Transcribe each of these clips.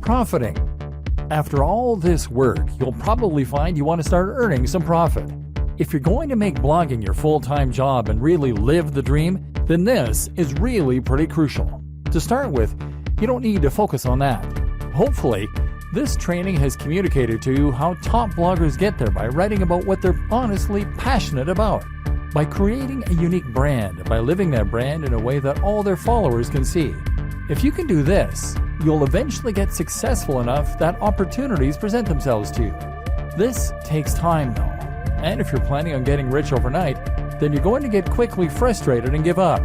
Profiting. After all this work, you'll probably find you want to start earning some profit. If you're going to make blogging your full-time job and really live the dream, then this is really pretty crucial. To start with, you don't need to focus on that. Hopefully, this training has communicated to you how top bloggers get there by writing about what they're honestly passionate about, by creating a unique brand, by living that brand in a way that all their followers can see. If you can do this, you'll eventually get successful enough that opportunities present themselves to you. This takes time though, and if you're planning on getting rich overnight, then you're going to get quickly frustrated and give up.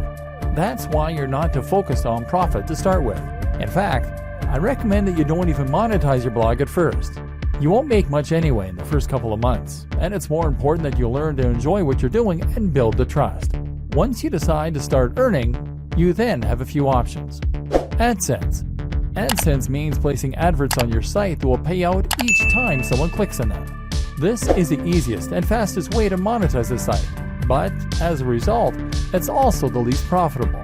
That's why you're not to focus on profit to start with. In fact, I recommend that you don't even monetize your blog at first. You won't make much anyway in the first couple of months, and it's more important that you learn to enjoy what you're doing and build the trust. Once you decide to start earning, you then have a few options. AdSense. AdSense means placing adverts on your site that will pay out each time someone clicks on them. This is the easiest and fastest way to monetize a site, but as a result, it's also the least profitable.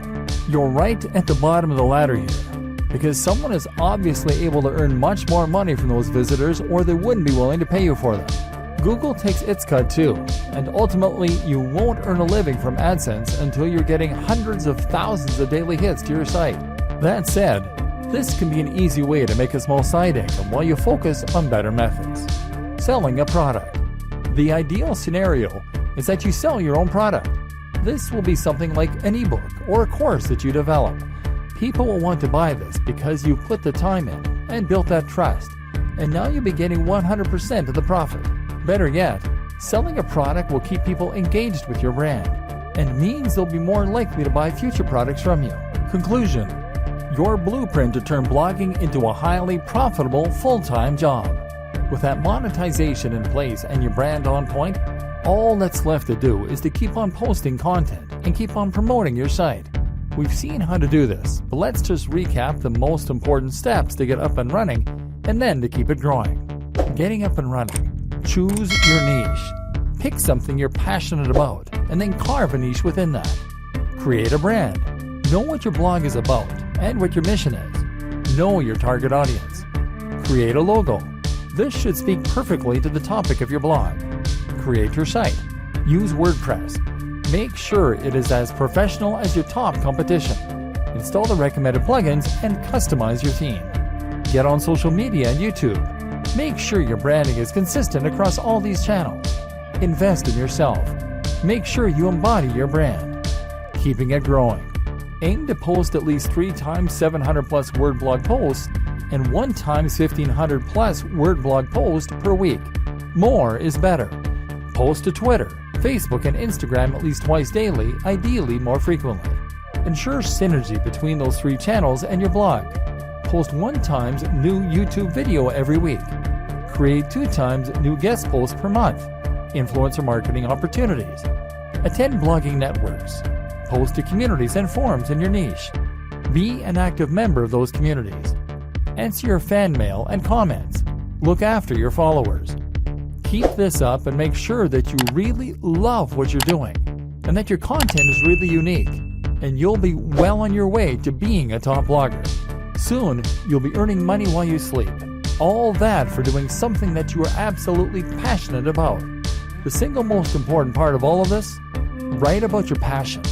You're right at the bottom of the ladder here, because someone is obviously able to earn much more money from those visitors or they wouldn't be willing to pay you for them. Google takes its cut too, and ultimately you won't earn a living from AdSense until you're getting hundreds of thousands of daily hits to your site. That said, this can be an easy way to make a small side income while you focus on better methods. Selling a product. The ideal scenario is that you sell your own product. This will be something like an ebook or a course that you develop. People will want to buy this because you put the time in and built that trust, and now you'll be getting 100% of the profit. Better yet, selling a product will keep people engaged with your brand and means they'll be more likely to buy future products from you. Conclusion: your blueprint to turn blogging into a highly profitable full-time job. With that monetization in place and your brand on point, all that's left to do is to keep on posting content and keep on promoting your site. We've seen how to do this, but let's just recap the most important steps to get up and running and then to keep it growing. Getting up and running. Choose your niche. Pick something you're passionate about and then carve a niche within that. Create a brand. Know what your blog is about and what your mission is. Know your target audience. Create a logo. This should speak perfectly to the topic of your blog. Create your site. Use WordPress. Make sure it is as professional as your top competition. Install the recommended plugins and customize your theme. Get on social media and YouTube. Make sure your branding is consistent across all these channels. Invest in yourself. Make sure you embody your brand. Keeping it growing. Aim to post at least 3 times 700 plus word blog posts and 1 times 1500 plus word blog post per week. More is better. Post to Twitter, Facebook, and Instagram at least twice daily, ideally more frequently. Ensure synergy between those 3 channels and your blog. Post 1 times new YouTube video every week. Create 2 times new guest posts per month. Influencer marketing opportunities. Attend blogging networks. Post to communities and forums in your niche. Be an active member of those communities. Answer your fan mail and comments. Look after your followers. Keep this up and make sure that you really love what you're doing and that your content is really unique, and you'll be well on your way to being a top blogger. Soon, you'll be earning money while you sleep. All that for doing something that you are absolutely passionate about. The single most important part of all of this? Write about your passion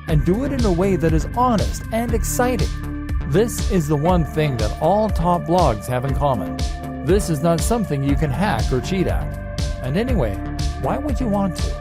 and do it in a way that is honest and exciting. This is the one thing that all top blogs have in common. This is not something you can hack or cheat at. And anyway, why would you want to?